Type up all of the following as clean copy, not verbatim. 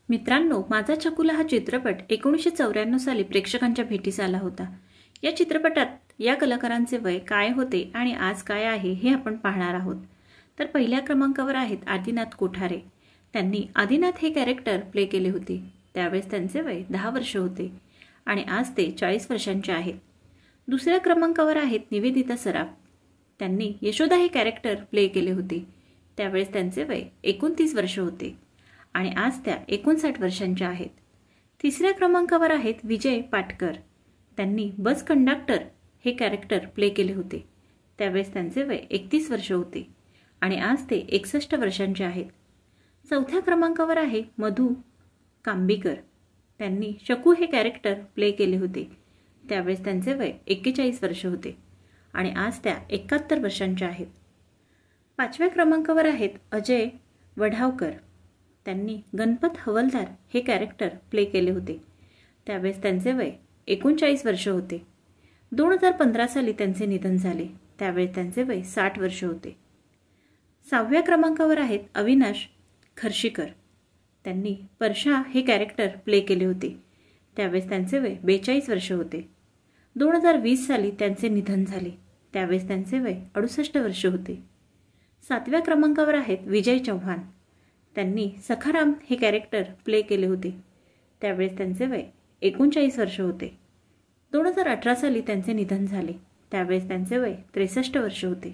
मित्रांनो, माझा चकुला हा चित्रपट 1994 साली प्रेक्षकांच्या भेटीस आला होता। या चित्रपटात या कलाकारांचे वय काय होते आणि आज काय आहे हे आपण पाहणार आहोत। तर पहिल्या क्रमांकावर आहेत आदिनाथ कोठारे। त्यांनी आदिनाथ हे कॅरेक्टर प्ले केले होते। त्यावेळेस त्यांचे वय 10 वर्ष होते आणि आज ते 40 वर्षांचे आहेत। दुसऱ्या क्रमांकावर आहेत निवेदिता सराफ। त्यांनी यशोदा हे कॅरेक्टर प्ले केले होते। त्यावेळेस त्यांचे वय 29 वर्ष होते आणि आज त्या 59 वर्षांच्या आहेत। तिसऱ्या क्रमांकावर आहेत विजय पाटकर। त्यांनी बस कंडक्टर हे कॅरेक्टर प्ले केले होते। त्यावेळेस त्यांचे वय 31 वर्ष होते आणि आज ते 61 वर्षांचे आहेत। चौथ्या क्रमांकावर आहे मधू कांबीकर। त्यांनी शकू हे कॅरेक्टर प्ले केले होते। त्यावेळेस त्यांचे वय 41 वर्ष होते आणि आज त्या 71 वर्षांच्या आहेत। पाचव्या क्रमांकावर आहेत अजय वढावकर। त्यांनी गणपत हवलदार हे कॅरेक्टर प्ले केले होते। त्यावेळेस त्यांचे वय 39 वर्ष होते। 2015 साली त्यांचे निधन झाले। त्यावेळेस त्यांचे वय 60 वर्ष होते। सहाव्या क्रमांकावर आहेत अविनाश खर्शीकर। त्यांनी परशा हे कॅरेक्टर प्ले केले होते। त्यावेळेस त्यांचे वय 42 वर्ष होते। 2020 साली त्यांचे निधन झाले। त्यावेळेस त्यांचे वय 68 वर्ष होते। सातव्या क्रमांकावर आहेत विजय चव्हाण। त्यांनी सखाराम हे कॅरेक्टर प्ले केले होते। त्यावेळेस त्यांचे वय 39 वर्ष होते। 2018 साली त्यांचे निधन झाले। त्यावेळेस त्यांचे वय 63 वर्ष होते।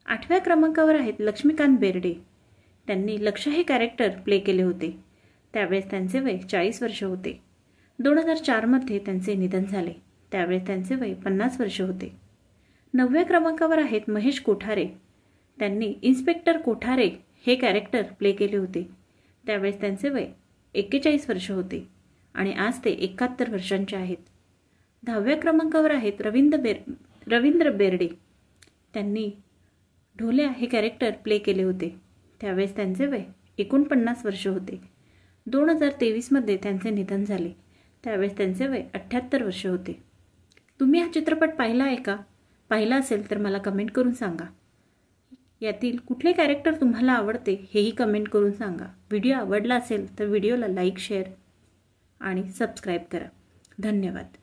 आठव्या क्रमांकावर आहेत लक्ष्मीकांत बेर्डे। त्यांनी लक्ष्य हे कॅरेक्टर प्ले केले होते। त्यावेळेस त्यांचे वय 40 वर्ष होते। 2004 मध्ये त्यांचे निधन झाले। त्यावेळेस त्यांचे वय 50 वर्ष होते। नवव्या क्रमांकावर आहेत महेश कोठारे। त्यांनी इन्स्पेक्टर कोठारे हे कॅरेक्टर प्ले केले होते। त्यावेळेस त्यांचे वय 41 वर्ष होते आणि आज ते 71 वर्षांचे आहेत। 10व्या क्रमांकावर आहेत रवींद्र बेर्डे। त्यांनी ढोल्या हे कॅरेक्टर प्ले केले होते। त्यावेळेस त्यांचे वय 49 वर्ष होते। 2023 मध्ये त्यांचे निधन झाले। त्यावेळेस त्यांचे वय 78 वर्ष होते। तुम्ही हा चित्रपट पाहिला आहे का? पाहिला असेल तर मला कमेंट करून सांगा। यातील कुठले कॅरेक्टर तुम्हाला आवडते हेही कमेंट करून सांगा। व्हिडिओ आवडला असेल तर व्हिडिओला लाईक, शेअर आणि सबस्क्राईब करा। धन्यवाद।